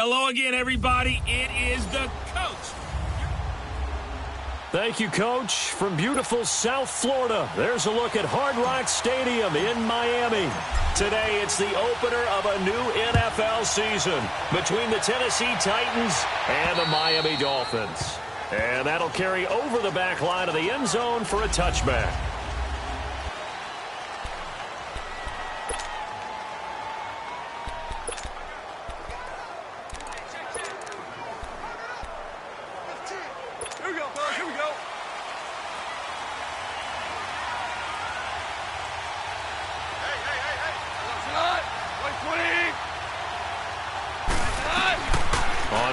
Hello again, everybody. It is the coach. Thank you, Coach. From beautiful South Florida, there's a look at Hard Rock Stadium in Miami. Today, it's the opener of a new NFL season between the Tennessee Titans and the Miami Dolphins. And that'll carry over the back line of the end zone for a touchback.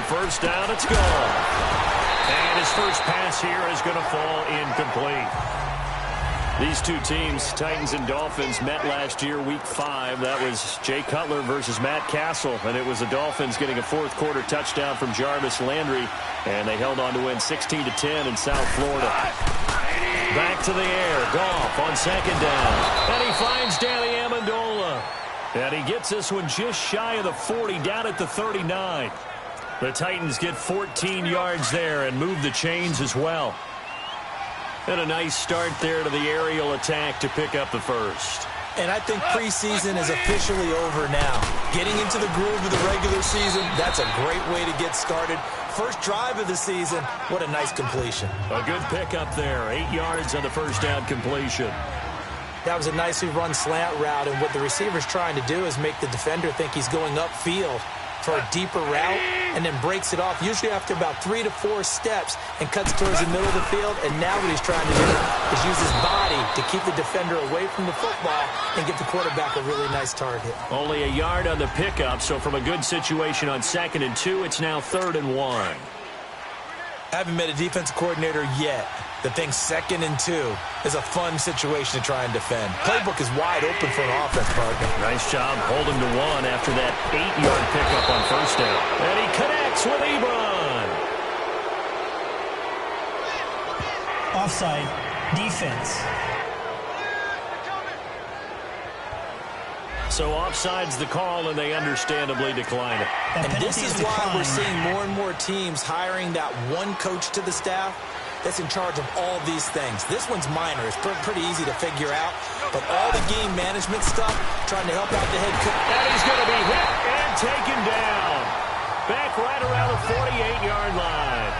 First down, it's gone. And his first pass here is going to fall incomplete. These two teams, Titans and Dolphins, met last year, Week 5. That was Jay Cutler versus Matt Castle, and it was the Dolphins getting a fourth-quarter touchdown from Jarvis Landry, and they held on to win 16-10 in South Florida. Back to the air, Goff on second down, and he finds Danny Amendola. And he gets this one just shy of the 40, down at the 39. The Titans get 14 yards there and move the chains as well. And a nice start there to the aerial attack to pick up the first. And I think preseason is officially over now. Getting into the groove of the regular season, that's a great way to get started. First drive of the season, what a nice completion. A good pickup there, 8 yards on the first down completion. That was a nicely run slant route, and what the receiver's trying to do is make the defender think he's going upfield for a deeper route, and then breaks it off, usually after about 3 to 4 steps, and cuts towards the middle of the field. And now what he's trying to do is use his body to keep the defender away from the football and give the quarterback a really nice target. Only a yard on the pickup, so from a good situation on 2nd and 2, it's now 3rd and 1. Haven't met a defensive coordinator yet that thinks 2nd and 2 is a fun situation to try and defend. Playbook is wide open for an offense, partner. Nice job holding to 1 after that 8-yard pickup on first down. And he connects with Ebron. Offside, defense. So offside's the call, and they understandably decline it. And this is why we're seeing more and more teams hiring that one coach to the staff that's in charge of all these things. This one's minor. It's pretty easy to figure out. But all the game management stuff, trying to help out the head coach. And he's going to be hit and taken down. Back right around the 48-yard line.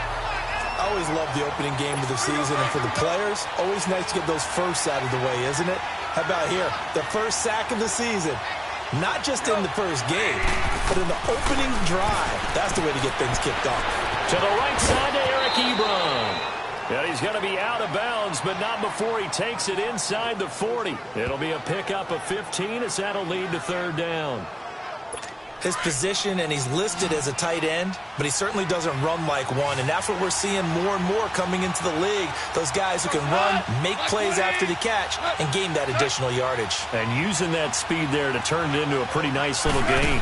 I always love the opening game of the season. And for the players, always nice to get those firsts out of the way, isn't it? How about here? The first sack of the season. Not just in the first game, but in the opening drive. That's the way to get things kicked off. To the right side to Eric Ebron. And he's going to be out of bounds, but not before he takes it inside the 40. It'll be a pickup of 15 as that'll lead to 3rd down. His position, and he's listed as a tight end, but he certainly doesn't run like one, and that's what we're seeing more and more coming into the league. Those guys who can run, make plays after the catch, and gain that additional yardage. And using that speed there to turn it into a pretty nice little gain.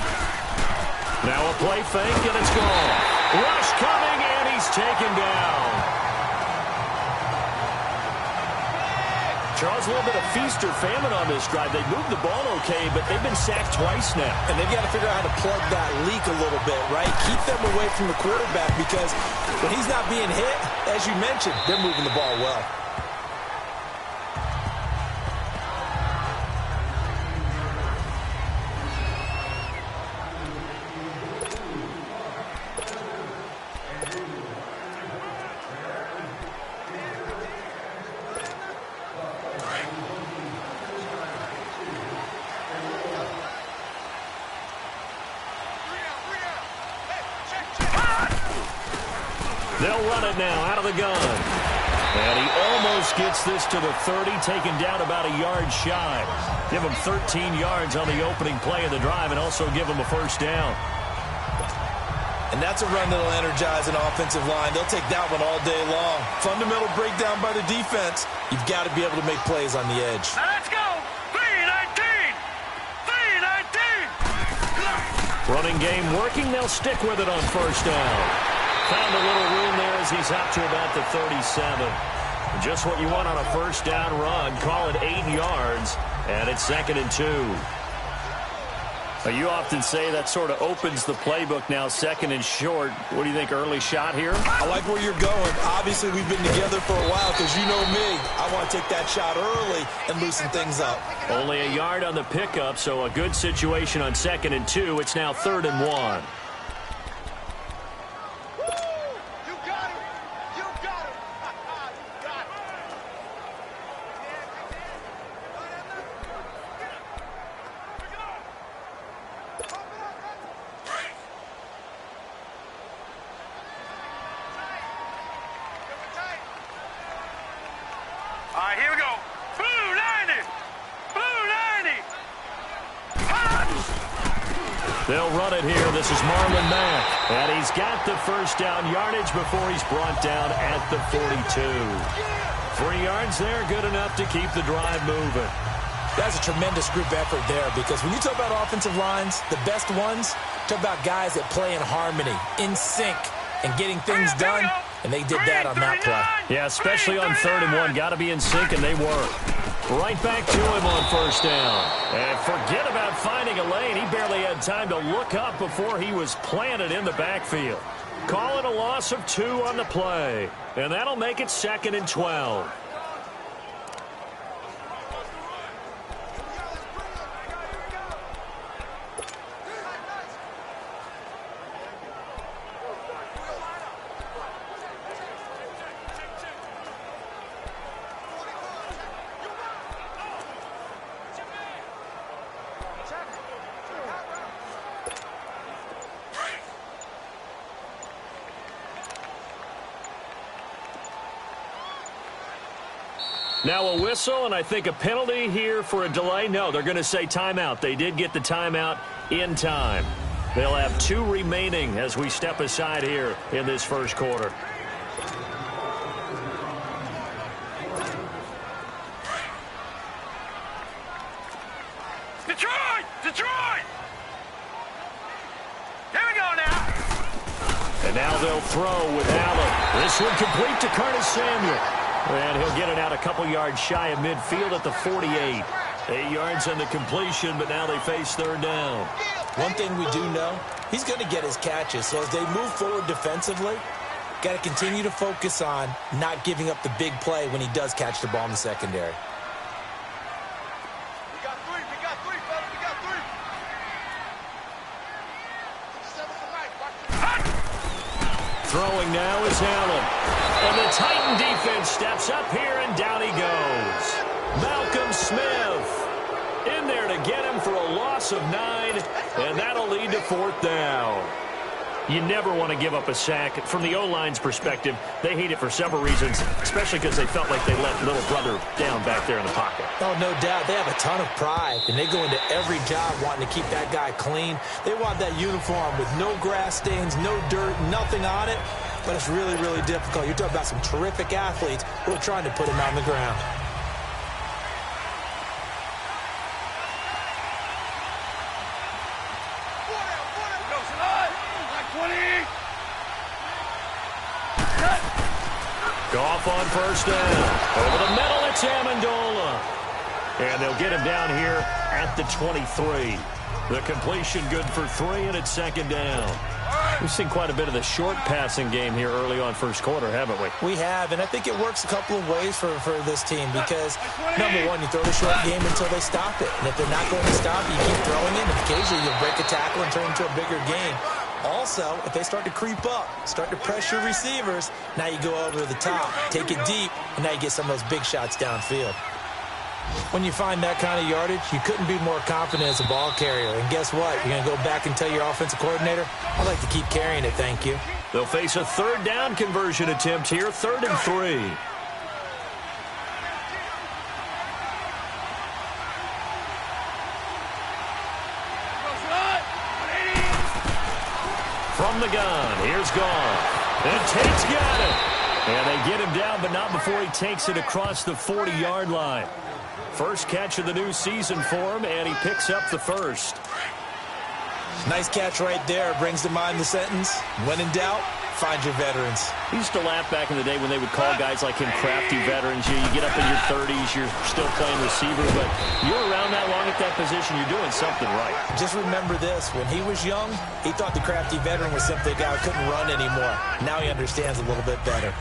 Now a play fake, and it's gone. Rush coming, and he's taken down. Charles, a little bit of feast or famine on this drive. They moved the ball okay, but they've been sacked twice now. And they've got to figure out how to plug that leak a little bit, right? Keep them away from the quarterback, because when he's not being hit, as you mentioned, they're moving the ball well. They'll run it now out of the gun. And he almost gets this to the 30, taken down about a yard shy. Give him 13 yards on the opening play of the drive and also give him a first down. And that's a run that'll energize an offensive line. They'll take that one all day long. Fundamental breakdown by the defense. You've got to be able to make plays on the edge. Let's go! 3-19! 3-19! Running game working. They'll stick with it on first down. Found a little room there as he's out to about the 37. Just what you want on a first down run. Call it 8 yards, and it's 2nd and 2. You often say that sort of opens the playbook now, second and short. What do you think, early shot here? I like where you're going. Obviously, we've been together for a while because you know me. I want to take that shot early and loosen things up. Only a yard on the pickup, so a good situation on 2nd and 2. It's now 3rd and 1. All right, here we go. Blue 90. Blue 90. They'll run it here. This is Marlon Mack. And he's got the first down yardage before he's brought down at the 42. 3 yards there, good enough to keep the drive moving. That's a tremendous group effort there because when you talk about offensive lines, the best ones, talk about guys that play in harmony, in sync, and getting things done, and they did that on that play. Yeah, especially on 3rd and 1. Got to be in sync, and they were. Right back to him on 1st down. And forget about finding a lane. He barely had time to look up before he was planted in the backfield. Call it a loss of 2 on the play. And that'll make it 2nd and 12. Now a whistle, and I think a penalty here for a delay. No, they're going to say timeout. They did get the timeout in time. They'll have 2 remaining as we step aside here in this first quarter. Detroit! Detroit! Here we go now. And now they'll throw with Allen. This one complete to Curtis Samuel. And he'll get it out a couple yards shy of midfield at the 48. 8 yards on the completion, but now they face 3rd down. One thing we do know, he's going to get his catches. So as they move forward defensively, got to continue to focus on not giving up the big play when he does catch the ball in the secondary. We got 3, fellas. We got 3. Throwing now is Allen. And the Titan defense steps up here, and down he goes. Malcolm Smith in there to get him for a loss of 9, and that'll lead to 4th down. You never want to give up a sack. From the O-line's perspective, they hate it for several reasons, especially because they felt like they let little brother down back there in the pocket. Oh, no doubt. They have a ton of pride, and they go into every job wanting to keep that guy clean. They want that uniform with no grass stains, no dirt, nothing on it. But it's really, really difficult. You're talking about some terrific athletes who are trying to put him on the ground. Goff on 1st down. Over the middle, it's Amendola. And they'll get him down here at the 23. The completion good for 3, and it's 2nd down. We've seen quite a bit of the short passing game here early on first quarter, haven't we? We have, and I think it works a couple of ways for this team because, number one, you throw the short game until they stop it. And if they're not going to stop, you keep throwing it, and occasionally you'll break a tackle and turn into a bigger game. Also, if they start to creep up, start to pressure receivers, now you go over the top, take it deep, and now you get some of those big shots downfield. When you find that kind of yardage, you couldn't be more confident as a ball carrier. And guess what? You're going to go back and tell your offensive coordinator, I'd like to keep carrying it, thank you. They'll face a 3rd down conversion attempt here, 3rd and 3. From the gun, here's Goff. And Tate's got it. And they get him down, but not before he takes it across the 40-yard line. First catch of the new season for him, and he picks up the 1st. Nice catch right there. Brings to mind the sentence, when in doubt, find your veterans. We used to laugh back in the day when they would call guys like him crafty veterans. You get up in your 30s, you're still playing receiver, but you're around that long at that position, you're doing something right. Just remember this. When he was young, he thought the crafty veteran was simply a guy who couldn't run anymore. Now he understands a little bit better.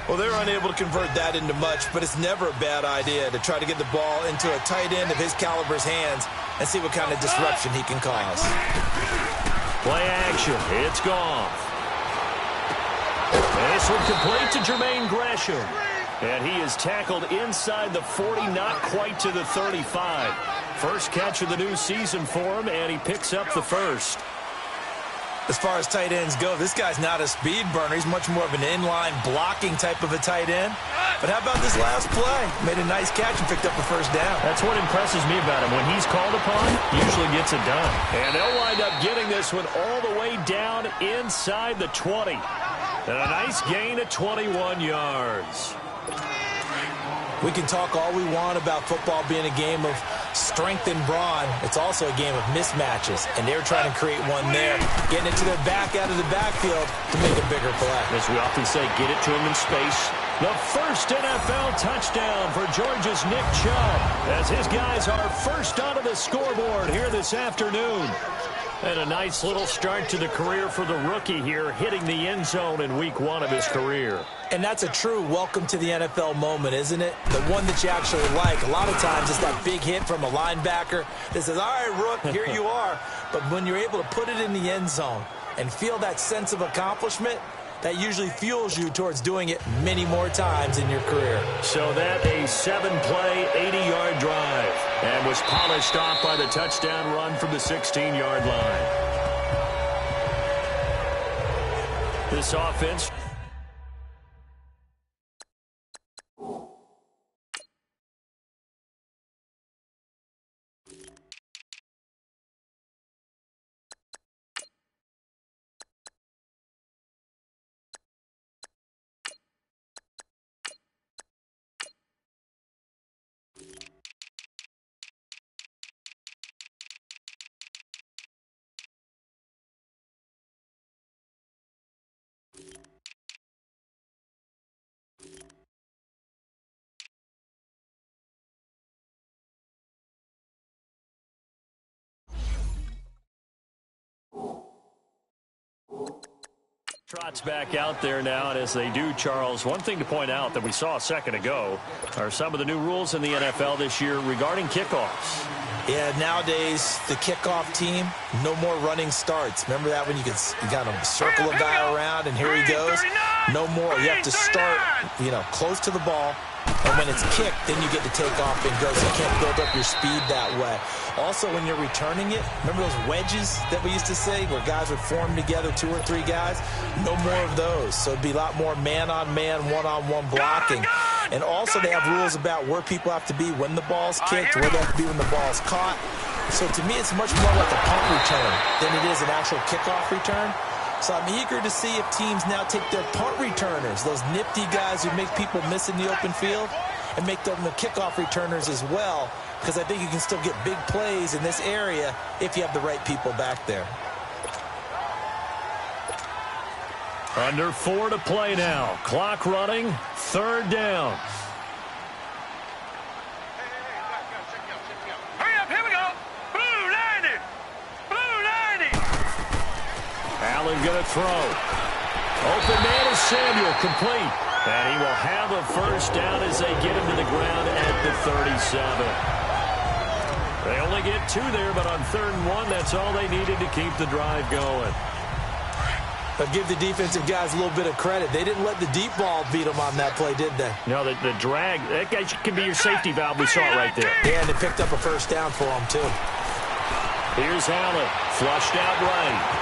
Well, they're unable to convert that into much, but it's never a bad idea to try to get the ball into a tight end of his caliber's hands and see what kind of disruption he can cause. Play action. It's gone. This one complete to Jermaine Gresham. And he is tackled inside the 40, not quite to the 35. First catch of the new season for him, and he picks up the first. As far as tight ends go, this guy's not a speed burner. He's much more of an inline blocking type of a tight end. But how about this last play? Made a nice catch and picked up the first down. That's what impresses me about him. When he's called upon, he usually gets it done. And they'll wind up getting this one all the way down inside the 20. And a nice gain of 21 yards. We can talk all we want about football being a game of strength and brawn. It's also a game of mismatches, and they're trying to create one there, getting it to their back out of the backfield to make a bigger play. As we often say, get it to him in space. The first NFL touchdown for Georgia's Nick Chubb, as his guys are first onto the scoreboard here this afternoon. And a nice little start to the career for the rookie here, hitting the end zone in week 1 of his career. And that's a true welcome to the NFL moment, isn't it? The one that you actually like. A lot of times it's that big hit from a linebacker that says, all right, Rook, here you are. But when you're able to put it in the end zone and feel that sense of accomplishment, that usually fuels you towards doing it many more times in your career. So that a 7-play, 80-yard drive, and was polished off by the touchdown run from the 16-yard line. This offense... Trots back out there now, and as they do, Charles, one thing to point out that we saw a second ago are some of the new rules in the NFL this year regarding kickoffs. Yeah, nowadays, the kickoff team, no more running starts. Remember that when you kind of circle a guy around and here he goes? No more. You have to start, close to the ball. And when it's kicked, then you get to take off and go, so you can't build up your speed that way. Also, when you're returning it, remember those wedges that we used to say where guys would form together, 2 or 3 guys? No more of those. So it'd be a lot more man-on-man, one-on-one blocking. And also they have rules about where people have to be when the ball's kicked, where they have to be when the ball's caught. So to me, it's much more like a punt return than it is an actual kickoff return. So I'm eager to see if teams now take their punt returners, those nifty guys who make people miss in the open field, and make them the kickoff returners as well, because I think you can still get big plays in this area if you have the right people back there. Under 4 to play now. Clock running. 3rd down. Hurry up, here we go. Blue 90. Blue 90. Allen going to throw. Open man is Samuel, complete. And he will have a first down as they get him to the ground at the 37. They only get 2 there, but on 3rd and 1, that's all they needed to keep the drive going. But give the defensive guys a little bit of credit. They didn't let the deep ball beat them on that play, did they? No, the drag, that guy can be your safety valve. We saw it right there. Yeah, and they picked up a first down for them, too. Here's Allen, flushed out right.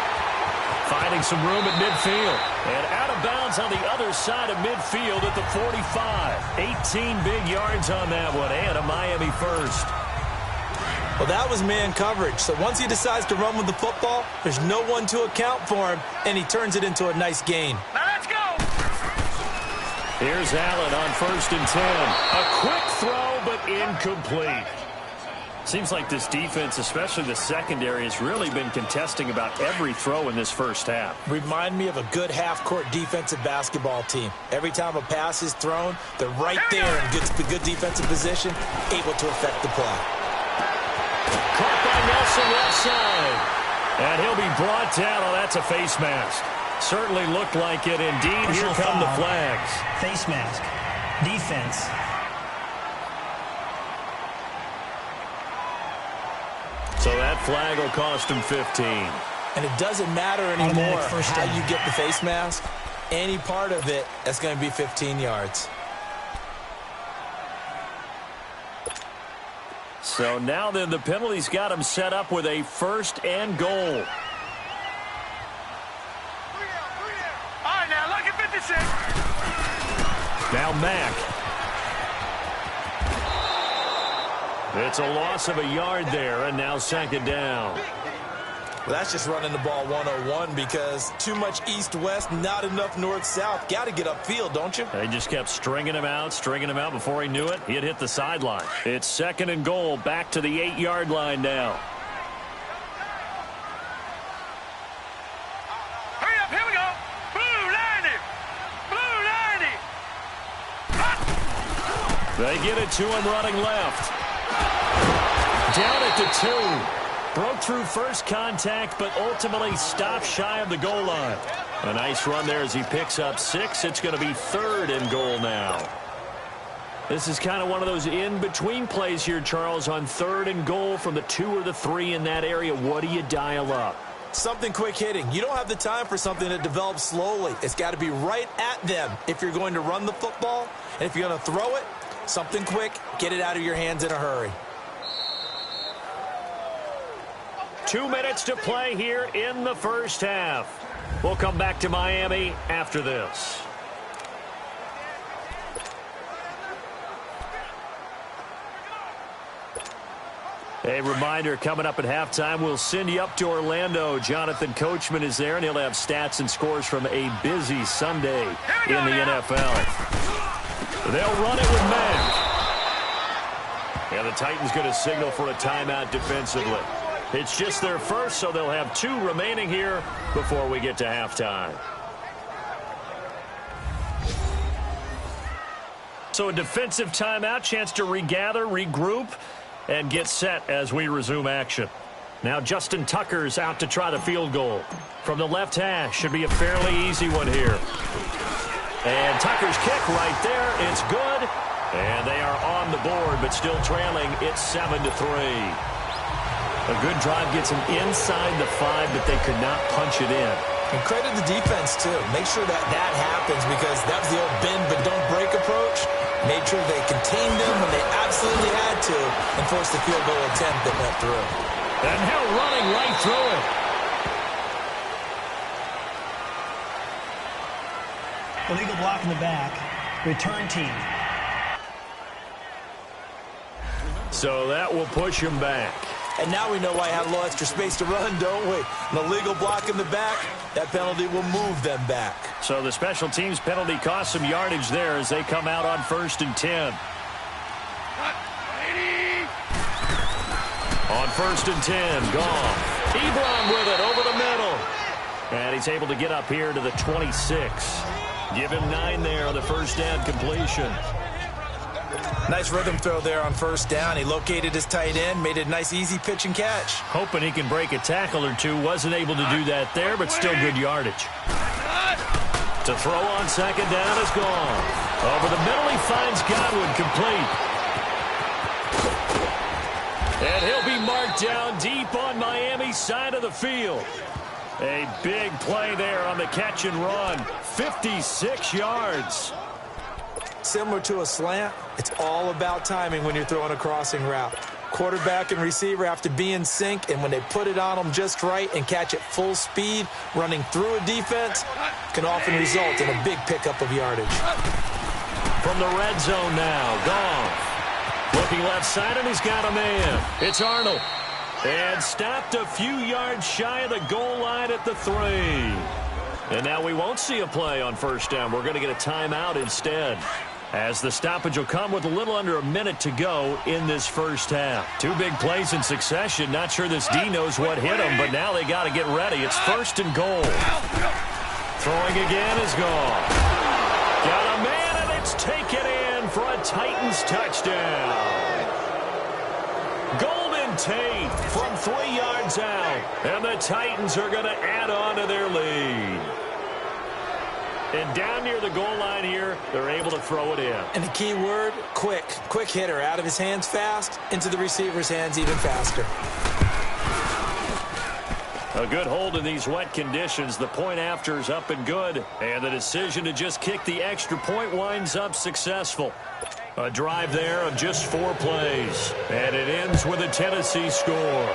Finding some room at midfield. And out of bounds on the other side of midfield at the 45. 18 big yards on that one, and a Miami first. Well, that was man coverage. So once he decides to run with the football, there's no one to account for him, and he turns it into a nice gain. Now let's go. Here's Allen on 1st and 10. A quick throw, but incomplete. Seems like this defense, especially the secondary, has really been contesting about every throw in this first half. Remind me of a good half-court defensive basketball team. Every time a pass is thrown, they're right there in good defensive position, able to affect the play. Caught by Nelson left side. And he'll be brought down. Oh, that's a face mask. Certainly looked like it indeed. Here come the flags. Face mask. Defense. So that flag will cost him 15. And it doesn't matter anymore how you get the face mask. Any part of it, that's going to be 15 yards. So now then the penalty's got him set up with a 1st and goal. All right, now look at 56. Now Mack. It's a loss of a yard there, and now 2nd down. Well, that's just running the ball 101 because too much east-west, not enough north-south. Got to get upfield, don't you? They just kept stringing him out before he knew it. He had hit the sideline. It's 2nd and goal, back to the 8-yard line now. Hurry up, here we go. Blue 90. Blue 90. They get it to him running left. Down at the 2. Broke through first contact, but ultimately stopped shy of the goal line. A nice run there as he picks up 6. It's going to be 3rd and goal now. This is kind of one of those in-between plays here, Charles, on 3rd and goal from the 2 or the 3 in that area. What do you dial up? Something quick hitting. You don't have the time for something that develops slowly. It's got to be right at them if you're going to run the football. And if you're going to throw it, something quick, get it out of your hands in a hurry. 2 minutes to play here in the first half. We'll come back to Miami after this. A reminder, coming up at halftime, we'll send you up to Orlando. Jonathan Coachman is there, and he'll have stats and scores from a busy Sunday in the NFL. They'll run it with Mack. And the Titans going to signal for a timeout defensively. It's just their first, so they'll have 2 remaining here before we get to halftime. So a defensive timeout, chance to regather, regroup, and get set as we resume action. Now Justin Tucker's out to try the field goal. From the left hash, should be a fairly easy one here. And Tucker's kick right there, it's good. And they are on the board, but still trailing. It's 7-3. A good drive gets them inside the 5, but they could not punch it in. And credit the defense, too. Make sure that happens because that was the old bend but don't break approach. Made sure they contained them when they absolutely had to and forced the field goal attempt that went through. And now running right through it. Illegal block in the back. Return team. So that will push him back. And now we know why I had a little extra space to run, don't we? An illegal block in the back, that penalty will move them back. So the special teams penalty cost some yardage there as they come out on 1st and 10. On 1st and 10, gone. Ebron with it over the middle. And he's able to get up here to the 26. Give him 9 there on the first down completion. Nice rhythm throw there on 1st down. He located his tight end, made it a nice easy pitch and catch. Hoping he can break a tackle or two. Wasn't able to do that there, but still good yardage. To throw on 2nd down is gone. Over the middle, he finds Godwin complete. And he'll be marked down deep on Miami's side of the field. A big play there on the catch and run. 56 yards. Similar to a slant, it's all about timing when you're throwing a crossing route. Quarterback and receiver have to be in sync, and when they put it on them just right and catch it full speed, running through a defense can often result in a big pickup of yardage. From the red zone now, gone. Looking left side, and he's got a man. It's Arnold. And stopped a few yards shy of the goal line at the 3. And now we won't see a play on 1st down. We're going to get a timeout instead. as the stoppage will come with a little under a minute to go in this first half. Two big plays in succession. Not sure this D knows what hit him, but now they got to get ready. It's 1st and goal. Throwing again is gone. Got a man, and it's taken in for a Titans touchdown. Golden Tate from 3 yards out, and the Titans are going to add on to their lead. And down near the goal line here, they're able to throw it in. And the key word, quick. Quick hitter. Out of his hands fast, into the receiver's hands even faster. A good hold in these wet conditions. The point after is up and good. And the decision to just kick the extra point winds up successful. A drive there of just 4 plays. And it ends with a Tennessee score.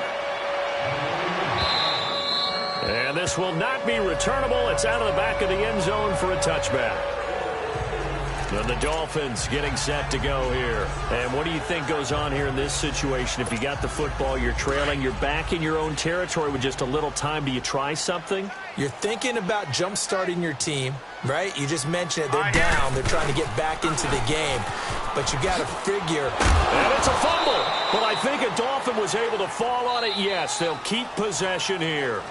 And this will not be returnable. It's out of the back of the end zone for a touchback. And the Dolphins getting set to go here. And what do you think goes on here in this situation? If you got the football, you're trailing, you're back in your own territory with just a little time. Do you try something? You're thinking about jump-starting your team, right? You just mentioned it. They're down. They're trying to get back into the game. But you got to figure. And it's a fumble. But I think a Dolphin was able to fall on it. Yes, they'll keep possession here.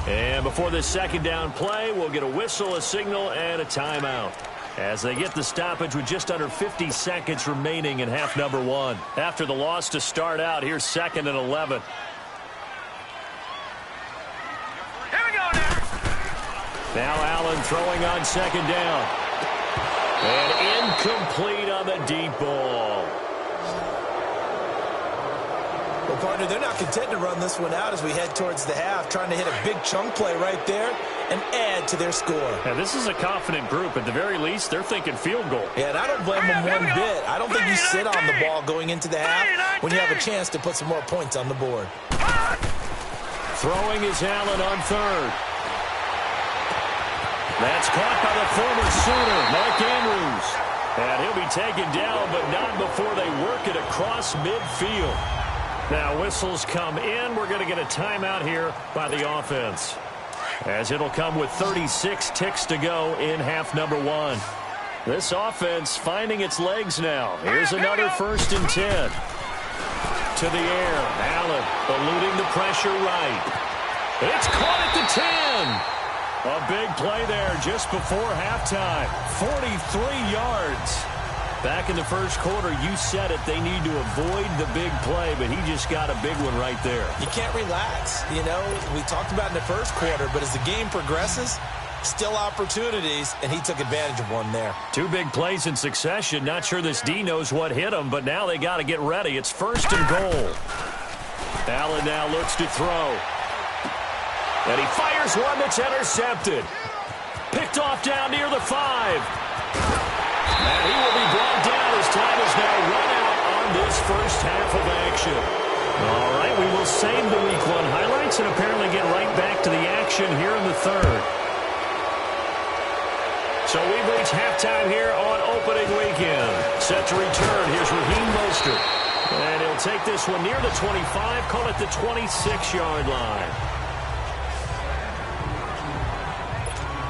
And before this second down play, we'll get a whistle, a signal, and a timeout, as they get the stoppage with just under 50 seconds remaining in half number 1. After the loss to start out, here's 2nd and 11. Here we go now. Now Allen throwing on 2nd down. And incomplete on the deep ball. Well, partner, they're not content to run this one out as we head towards the half, trying to hit a big chunk play right there and add to their score. Yeah, this is a confident group. At the very least, they're thinking field goal. Yeah, and I don't blame them one bit. I don't think you sit on the ball going into the half when you have a chance to put some more points on the board. Throwing is Allen on 3rd. That's caught by the former Sooner, Mark Andrews. And he'll be taken down, but not before they work it across midfield. Now whistles come in. We're going to get a timeout here by the offense, as it'll come with 36 ticks to go in half number 1. This offense finding its legs now. Here's another 1st and 10. To the air. Allen eluding the pressure right. It's caught at the 10. A big play there just before halftime. 43 yards. Back in the first quarter, you said it, they need to avoid the big play, but he just got a big one right there. You can't relax. You know, we talked about in the first quarter, but as the game progresses, still opportunities, and he took advantage of one there. 2 big plays in succession. Not sure this D knows what hit him, but now they got to get ready. It's 1st and goal. Allen now looks to throw. And he fires one that's intercepted. Picked off down near the 5. And he will be brought down as time is now run out on this first half of action. All right, we will save the Week 1 highlights and apparently get right back to the action here in the 3rd. So we've reached halftime here on opening weekend. Set to return, here's Raheem Mostert. And he'll take this one near the 25, call it the 26-yard line.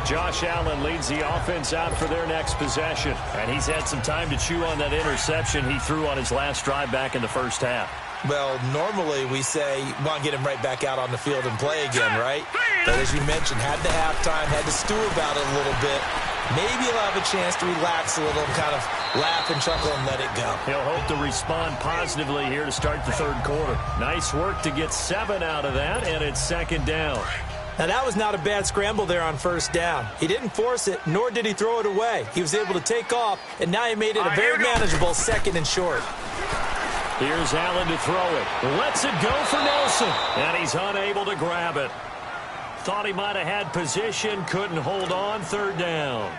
Josh Allen leads the offense out for their next possession. And he's had some time to chew on that interception he threw on his last drive back in the first half. Well, normally we say you want to get him right back out on the field and play again, right? But as you mentioned, had the halftime, had to stew about it a little bit. Maybe he'll have a chance to relax a little and kind of laugh and chuckle and let it go. He'll hope to respond positively here to start the 3rd quarter. Nice work to get 7 out of that, and it's 2nd down. Now, that was not a bad scramble there on 1st down. He didn't force it, nor did he throw it away. He was able to take off, and now he made it a very manageable 2nd and short. Here's Allen to throw it. Lets it go for Nelson, and he's unable to grab it. Thought he might have had position, couldn't hold on, 3rd down.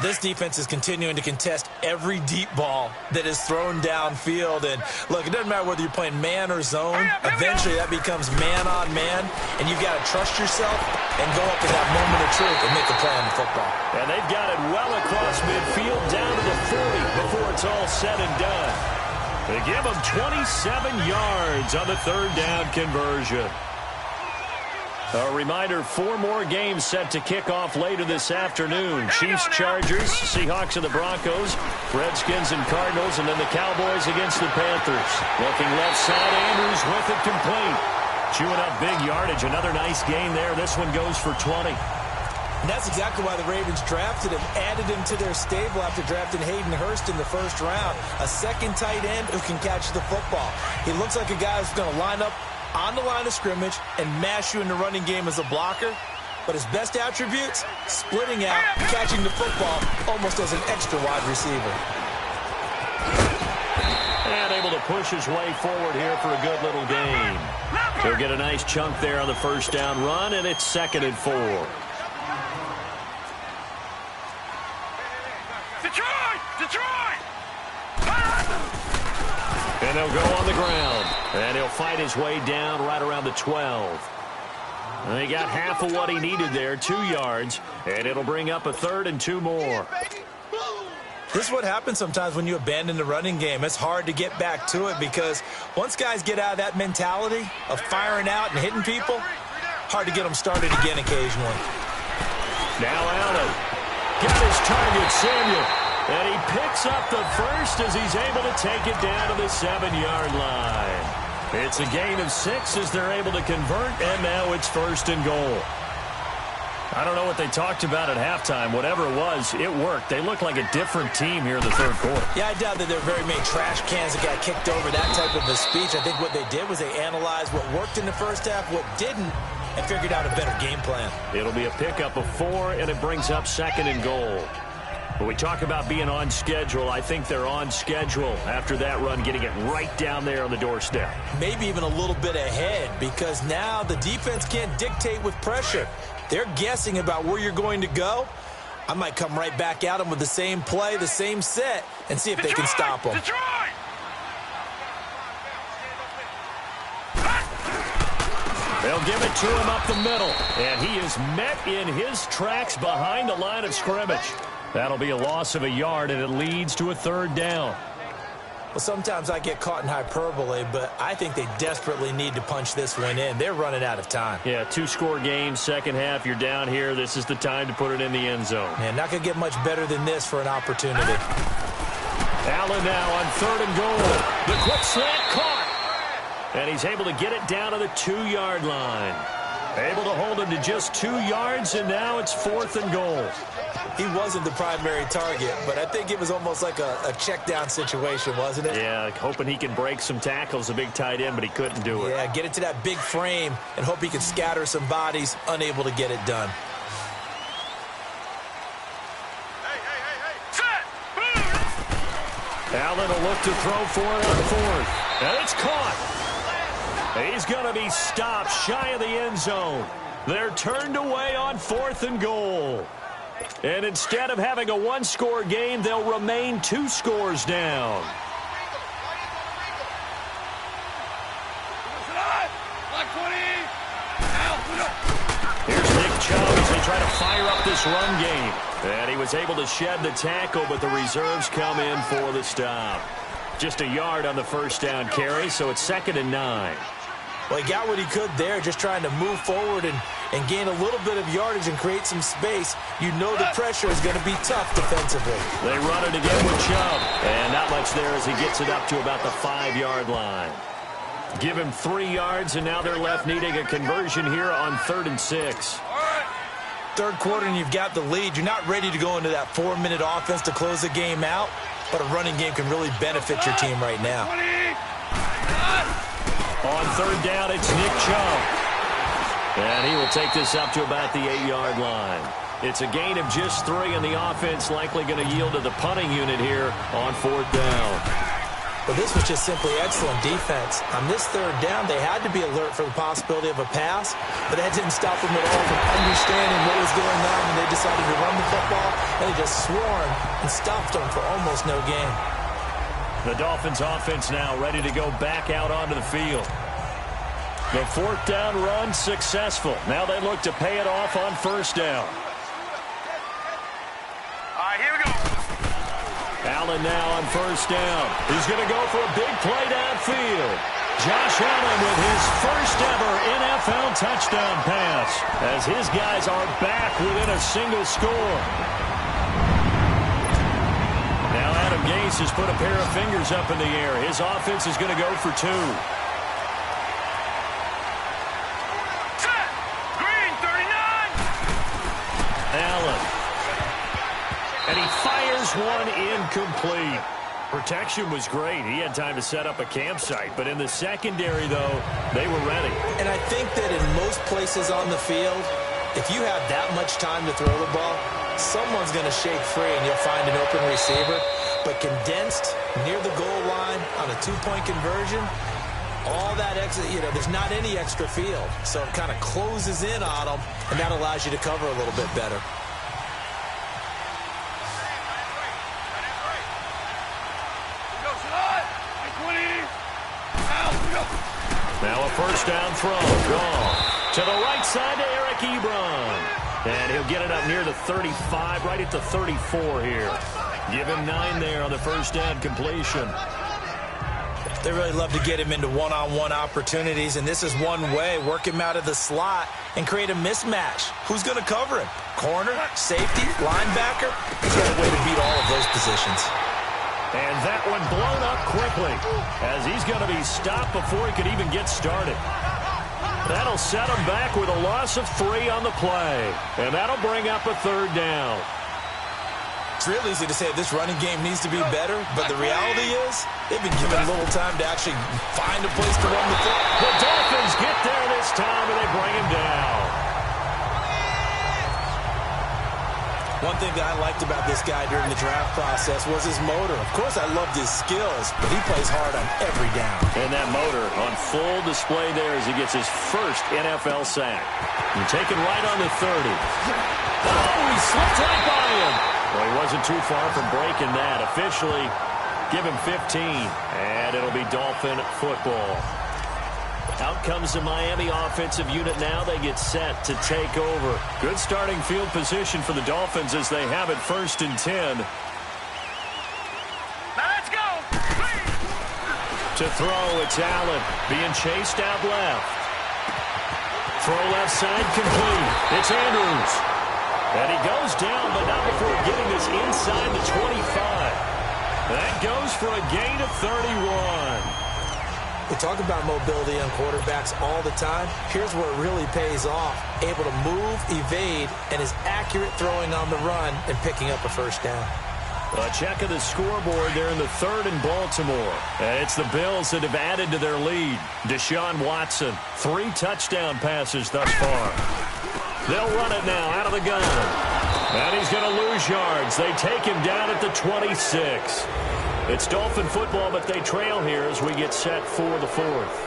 This defense is continuing to contest every deep ball that is thrown downfield. And, look, it doesn't matter whether you're playing man or zone. Eventually, that becomes man-on-man, and you've got to trust yourself and go up to that moment of truth and make a play on the football. And they've got it well across midfield down to the 40 before it's all said and done. They give them 27 yards on the 3rd down conversion. A reminder, 4 more games set to kick off later this afternoon. Chiefs, Chargers, Seahawks and the Broncos, Redskins and Cardinals, and then the Cowboys against the Panthers. Looking left side, Andrews with it complete. Chewing up big yardage. Another nice gain there. This one goes for 20. And that's exactly why the Ravens drafted him, added him to their stable after drafting Hayden Hurst in the first round. A second tight end who can catch the football. He looks like a guy who's going to line up on the line of scrimmage and mash you in the running game as a blocker. But his best attributes, splitting out, catching the football almost as an extra wide receiver. And able to push his way forward here for a good little gain. He'll get a nice chunk there on the first down run, and it's 2nd and 4. Detroit! And they'll go on the ground. And he'll fight his way down right around the 12. And he got half of what he needed there, 2 yards. And it'll bring up a 3rd and 2 more. This is what happens sometimes when you abandon the running game. It's hard to get back to it because once guys get out of that mentality of firing out and hitting people, hard to get them started again occasionally. Now Allen got his target, Samuel. And he picks up the first as he's able to take it down to the 7-yard line. It's a gain of 6 as they're able to convert, and now it's 1st and goal. I don't know what they talked about at halftime. Whatever it was, it worked. They look like a different team here in the 3rd quarter. Yeah, I doubt that there are very many trash cans that got kicked over that type of a speech. I think what they did was they analyzed what worked in the first half, what didn't, and figured out a better game plan. It'll be a pickup of 4, and it brings up 2nd and goal. When we talk about being on schedule, I think they're on schedule after that run, getting it right down there on the doorstep. Maybe even a little bit ahead because now the defense can't dictate with pressure. They're guessing about where you're going to go. I might come right back at them with the same play, the same set, and see if they can stop them. They'll give it to him up the middle, and he is met in his tracks behind the line of scrimmage. That'll be a loss of a yard, and it leads to a 3rd down. Well, sometimes I get caught in hyperbole, but I think they desperately need to punch this one in. They're running out of time. Yeah, 2-score game, second half, you're down here. This is the time to put it in the end zone. Man, not going to get much better than this for an opportunity. Allen now on 3rd and goal. The quick slant caught. And he's able to get it down to the 2-yard line. Able to hold him to just 2 yards, and now it's 4th and goal. He wasn't the primary target, but I think it was almost like a check down situation, wasn't it? Yeah, hoping he can break some tackles, a big tight end, but he couldn't do it. Yeah, get it to that big frame and hope he can scatter some bodies, unable to get it done. Allen will look to throw for it on 4th. And it's caught. He's going to be stopped shy of the end zone. They're turned away on 4th and goal. And instead of having a 1-score game, they'll remain 2 scores down. Here's Nick Chubb as they try to fire up this run game. And he was able to shed the tackle, but the reserves come in for the stop. Just a yard on the first down carry, so it's 2nd and 9. Well, he got what he could there, just trying to move forward and gain a little bit of yardage and create some space. You know the pressure is going to be tough defensively. They run it again with Chubb. And not much there as he gets it up to about the 5-yard line. Give him 3 yards, and now they're left needing a conversion here on 3rd and 6. 3rd quarter, and you've got the lead. You're not ready to go into that 4-minute offense to close the game out, but a running game can really benefit your team right now. On 3rd down, it's Nick Chubb. And he will take this up to about the 8-yard line. It's a gain of just 3, and the offense likely going to yield to the punting unit here on 4th down. Well, this was just simply excellent defense. On this 3rd down, they had to be alert for the possibility of a pass, but that didn't stop them at all from understanding what was going on, and they decided to run the football, and they just swarmed and stopped them for almost no gain. The Dolphins offense now ready to go back out onto the field. The 4th down run successful. Now they look to pay it off on 1st down. All right, here we go. Allen now on 1st down. He's going to go for a big play downfield. Josh Allen with his first ever NFL touchdown pass as his guys are back within a single score. Now Adam Gase has put a pair of fingers up in the air. His offense is going to go for 2. Set. Green 39. Allen. And he fires one incomplete. Protection was great. He had time to set up a campsite. But in the secondary, though, they were ready. And I think that in most places on the field, if you have that much time to throw the ball, someone's going to shake free and you'll find an open receiver. But condensed near the goal line on a 2-point conversion, all that extra, there's not any extra field. So it kind of closes in on them, and that allows you to cover a little bit better. Now a first down throw. Gone. To the right side to Eric Ebron. And he'll get it up near the 35, right at the 34 here. Give him 9 there on the first down completion. They really love to get him into one-on-one opportunities, and this is one way. Work him out of the slot and create a mismatch. Who's going to cover him? Corner, safety, linebacker? He's got a way to beat all of those positions. And that one blown up quickly as he's going to be stopped before he could even get started. That'll set him back with a loss of 3 on the play. And that'll bring up a 3rd down. It's real easy to say this running game needs to be better, but the reality is they've been given little time to actually find a place to run the football. The Dolphins get there this time, and they bring him down. One thing that I liked about this guy during the draft process was his motor. Of course, I loved his skills, but he plays hard on every down. And that motor on full display there as he gets his first NFL sack. And taken right on the 30. Oh, he slipped right by him. Well, he wasn't too far from breaking that. Officially, give him 15, and it'll be Dolphin football. Out comes the Miami offensive unit now. They get set to take over. Good starting field position for the Dolphins as they have it 1st and 10. Now let's go. To throw, it's Allen being chased out left. Throw left side complete. It's Andrews. And he goes down, but not before getting this inside the 25. That goes for a gain of 31. We talk about mobility on quarterbacks all the time. Here's where it really pays off. Able to move, evade, and is accurate throwing on the run and picking up a first down. A check of the scoreboard there in the 3rd in Baltimore. And it's the Bills that have added to their lead. Deshaun Watson, 3 touchdown passes thus far. They'll run it now out of the gun. And he's going to lose yards. They take him down at the 26. It's Dolphin football, but they trail here as we get set for the 4th.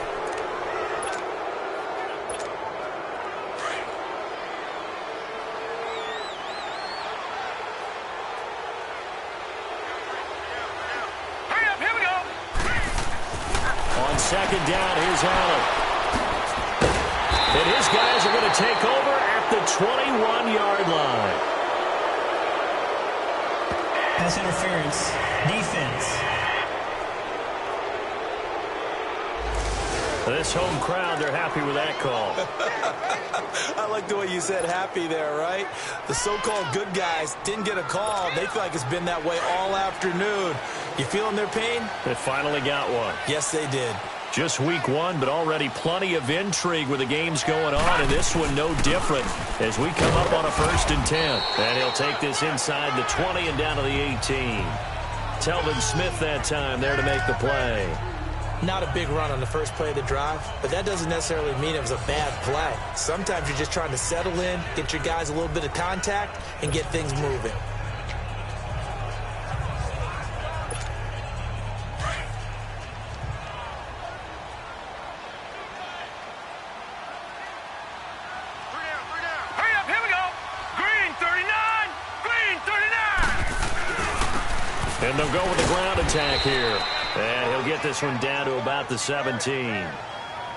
Hurry up, here we go. On 2nd down, here's Allen. And his guys are going to take over at the 21-yard line. Pass interference. Defense. This home crowd, they're happy with that call. I like the way you said happy there, right? The so-called good guys didn't get a call. They feel like it's been that way all afternoon. You feeling their pain? They finally got one. Yes, they did. Just week 1, but already plenty of intrigue with the games going on, and this one no different as we come up on a 1st and 10. And he'll take this inside the 20 and down to the 18. Telvin Smith that time there to make the play. Not a big run on the first play of the drive, but that doesn't necessarily mean it was a bad play. Sometimes you're just trying to settle in, get your guys a little bit of contact, and get things moving. Hurry up, here we go. Green 39. Green 39. And they'll go with the ground attack here. And he'll get this one down to about the 17.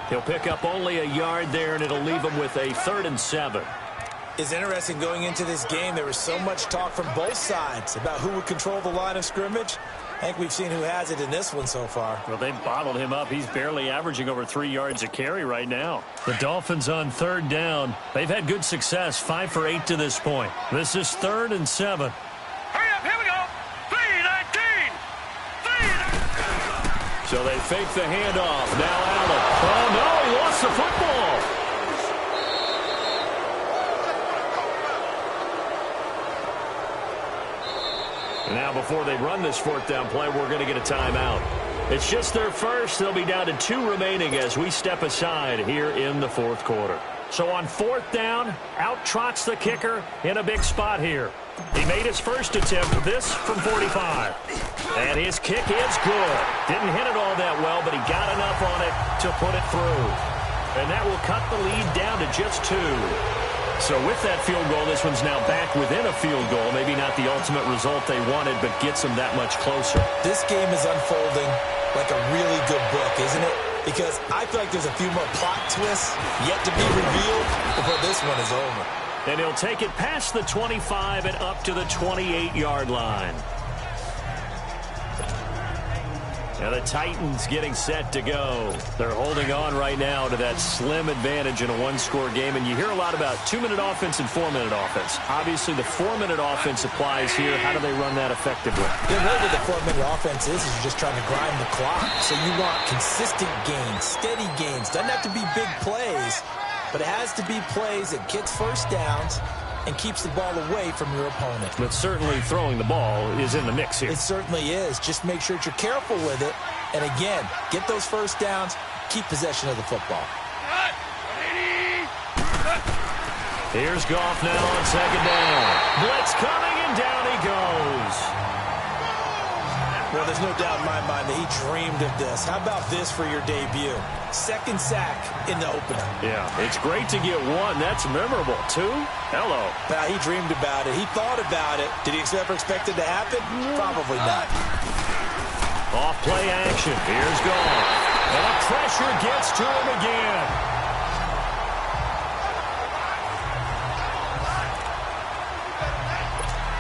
He'll pick up only a yard there, and it'll leave him with a 3rd and 7. It's interesting going into this game. There was so much talk from both sides about who would control the line of scrimmage. I think we've seen who has it in this one so far. Well, they've bottled him up. He's barely averaging over 3 yards a carry right now. The Dolphins on 3rd down. They've had good success, 5 for 8 to this point. This is 3rd and 7. Hurry up, here we go. 3-19. 3-19. So they fake the handoff. Now Allen. Oh, no, he lost the football. Now, before they run this 4th down play, we're going to get a timeout. It's just their first. They'll be down to 2 remaining as we step aside here in the 4th quarter. So on 4th down, out trots the kicker in a big spot here. He made his first attempt, this from 45. And his kick is good. Didn't hit it all that well, but he got enough on it to put it through. And that will cut the lead down to just 2. So with that field goal, this one's now back within a field goal. Maybe not the ultimate result they wanted, but gets them that much closer. This game is unfolding like a really good book, isn't it? Because I feel like there's a few more plot twists yet to be revealed before this one is over. And he'll take it past the 25 and up to the 28-yard line. Now the Titans getting set to go. They're holding on right now to that slim advantage in a 1-score game. And you hear a lot about 2-minute offense and 4-minute offense. Obviously, the 4-minute offense applies here. How do they run that effectively? Yeah, really what the 4-minute offense is you're just trying to grind the clock. So you want consistent gains, steady gains. Doesn't have to be big plays, but it has to be plays that gets first downs and keeps the ball away from your opponent. But certainly throwing the ball is in the mix here. It certainly is. Just make sure that you're careful with it. And again, get those first downs, keep possession of the football. Here's Goff now on 2nd down. Blitz coming, and down he goes. Well, there's no doubt in my mind that he dreamed of this. How about this for your debut? 2nd sack in the opener. Yeah, it's great to get 1. That's memorable. 2? Hello. He dreamed about it. He thought about it. Did he ever expect it to happen? Probably not. Off play action. Here's Goff. And the pressure gets to him again.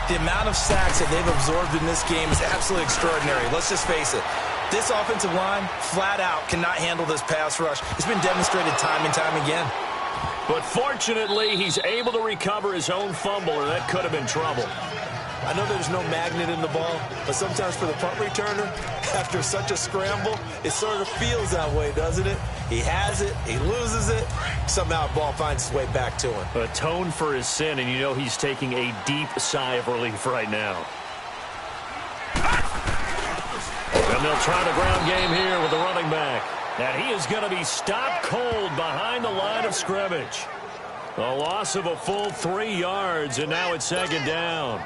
The amount of sacks that they've absorbed in this game is absolutely extraordinary. Let's just face it. This offensive line, flat out, cannot handle this pass rush. It's been demonstrated time and time again. But fortunately, he's able to recover his own fumble, or that could have been trouble. I know there's no magnet in the ball, but sometimes for the punt returner, after such a scramble, it sort of feels that way, doesn't it? He has it, he loses it, somehow the ball finds its way back to him. Atone for his sin, and you know he's taking a deep sigh of relief right now. And they'll try the ground game here with the running back. And he is going to be stopped cold behind the line of scrimmage. A loss of a full 3 yards, and now it's 2nd down.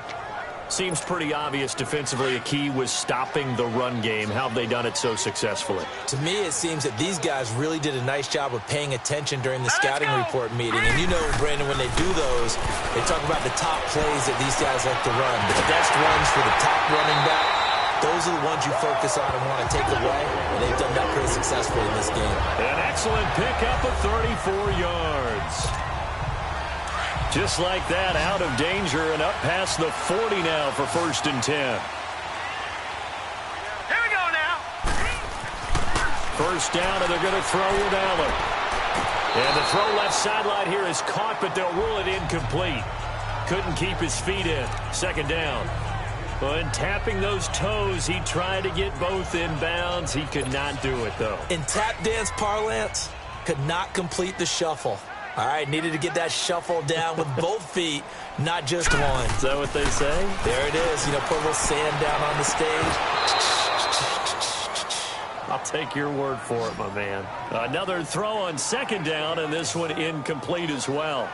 Seems pretty obvious defensively a key was stopping the run game. How have they done it so successfully? To me, it seems that these guys really did a nice job of paying attention during the scouting report meeting. And you know, Brandon, when they do those, they talk about the top plays that these guys like to run. The best runs for the top running back, those are the ones you focus on and want to take away. And they've done that pretty successfully in this game. An excellent pickup of 34 yards. Just like that, out of danger and up past the 40 now for 1st and 10. Here we go now. 1st down, and they're going to throw with Allen. And the throw left sideline here is caught, but they'll rule it incomplete. Couldn't keep his feet in. 2nd down. Well, in tapping those toes, he tried to get both in bounds. He could not do it, though. In tap dance parlance, could not complete the shuffle. All right, needed to get that shuffle down with both feet, not just one. Is that what they say? There it is. You know, put a little sand down on the stage. I'll take your word for it, my man. Another throw on 2nd down, and this one incomplete as well.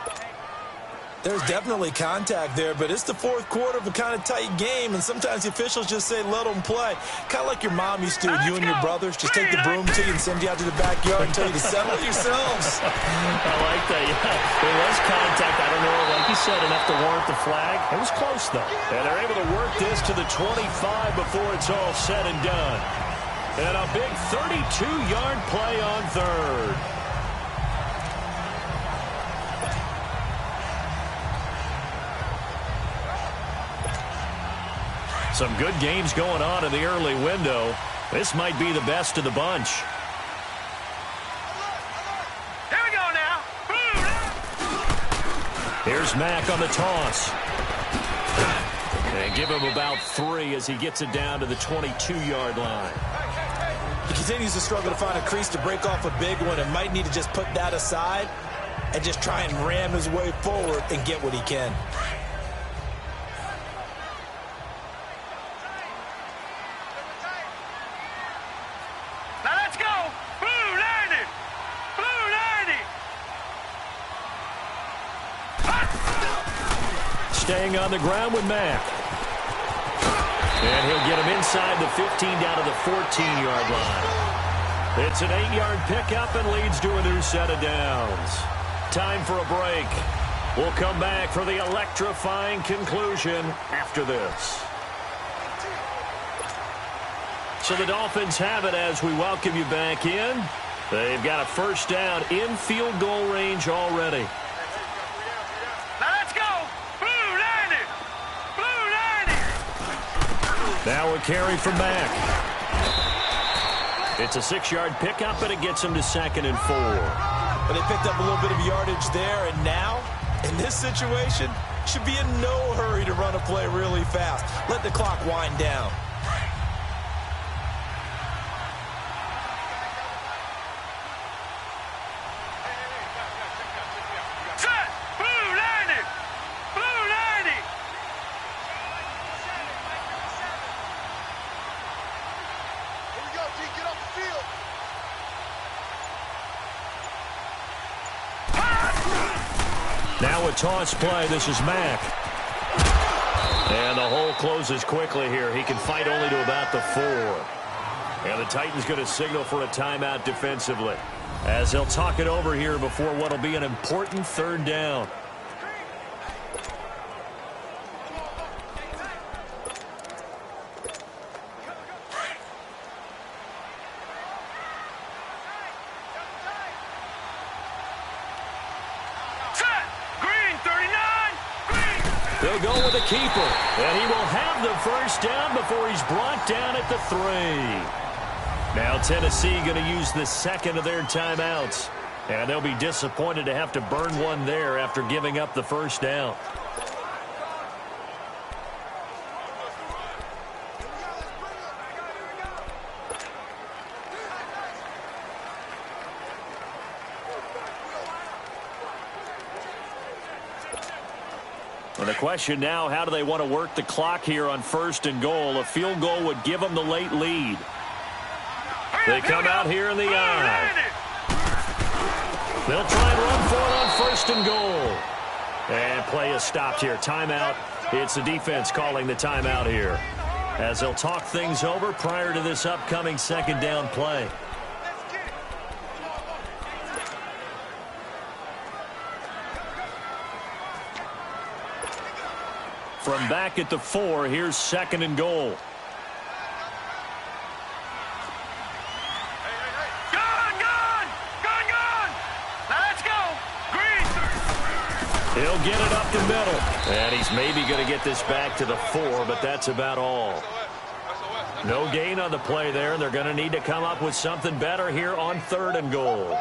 There's definitely contact there, but it's the 4th quarter of a kind of tight game, and sometimes the officials just say, let them play. Kind of like your mom used to, you and your brothers, just take the broom to you and send you out to the backyard and tell you to settle yourselves. I like that, yeah. There was contact. I don't know, like you said, enough to warrant the flag. It was close, though. And they're able to work this to the 25 before it's all said and done. And a big 32-yard play on 3rd. Some good games going on in the early window. This might be the best of the bunch. Here we go now. Here's Mack on the toss. And give him about 3 as he gets it down to the 22-yard line. He continues to struggle to find a crease to break off a big one and might need to just put that aside and just try and ram his way forward and get what he can. Now let's go. Blue 90. Blue 90. Staying on the ground with Mack. And he'll get him inside the 15 down to the 14-yard line. It's an 8-yard pickup and leads to a new set of downs. Time for a break. We'll come back for the electrifying conclusion after this. So the Dolphins have it as we welcome you back in. They've got a first down in field goal range already. Now let's go. Blue 90. Blue 90. Now a carry from Mack. It's a 6-yard pickup, and it gets him to 2nd and 4. But they picked up a little bit of yardage there, and now, in this situation, should be in no hurry to run a play really fast. Let the clock wind down. Set. Blue 90. Blue 90. Here we go, D. Get off the field. Now a toss play. This is Mack. And the hole closes quickly here. He can fight only to about the 4. And the Titans going to signal for a timeout defensively, as they'll talk it over here before what will be an important 3rd down. They'll go with a keeper, and he will have the first down before he's brought down at the 3. Now Tennessee going to use the 2nd of their timeouts, and they'll be disappointed to have to burn one there after giving up the first down. And the question now, how do they want to work the clock here on 1st and goal? A field goal would give them the late lead. They come out here in the eye. They'll try and run for it on 1st and goal. And play is stopped here. Timeout. It's the defense calling the timeout here, as they'll talk things over prior to this upcoming 2nd down play. From back at the 4, here's 2nd and goal. Gone! Now let's go. Green. He'll get it up the middle. And he's maybe going to get this back to the 4, but that's about all. No gain on the play there, and they're going to need to come up with something better here on 3rd and goal.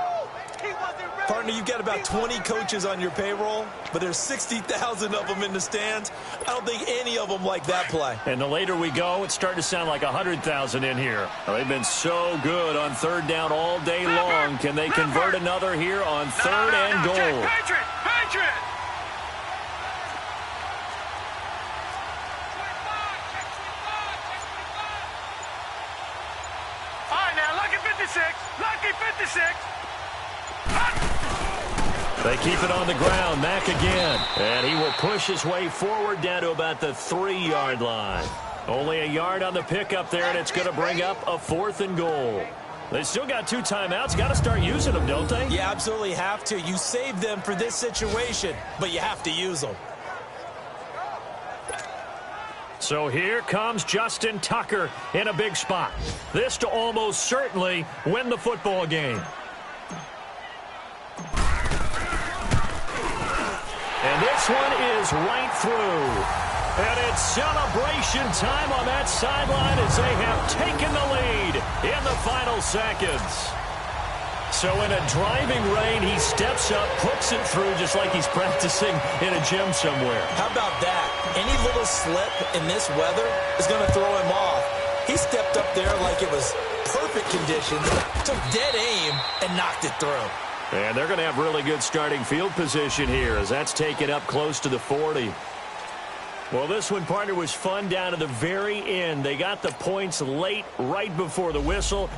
Partner, you've got about 20 coaches on your payroll, but there's 60,000 of them in the stands. I don't think any of them like that play. And the later we go, it's starting to sound like 100,000 in here. They've been so good on 3rd down all day long. Can they convert another here on 3rd and goal? Patriot! All right, now, lucky 56. Lucky 56. They keep it on the ground. Mack again. And he will push his way forward down to about the 3-yard line. Only a yard on the pickup there, and it's going to bring up a 4th and goal. They still got 2 timeouts. Got to start using them, don't they? You absolutely have to. You save them for this situation, but you have to use them. So here comes Justin Tucker in a big spot. This to almost certainly win the football game. And this one is right through. And it's celebration time on that sideline as they have taken the lead in the final seconds. So in a driving rain, he steps up, puts it through just like he's practicing in a gym somewhere. How about that? Any little slip in this weather is going to throw him off. He stepped up there like it was perfect conditions, took dead aim, and knocked it through. And they're going to have really good starting field position here as that's taken up close to the 40. Well, this one, partner, was fun down to the very end. They got the points late, right before the whistle.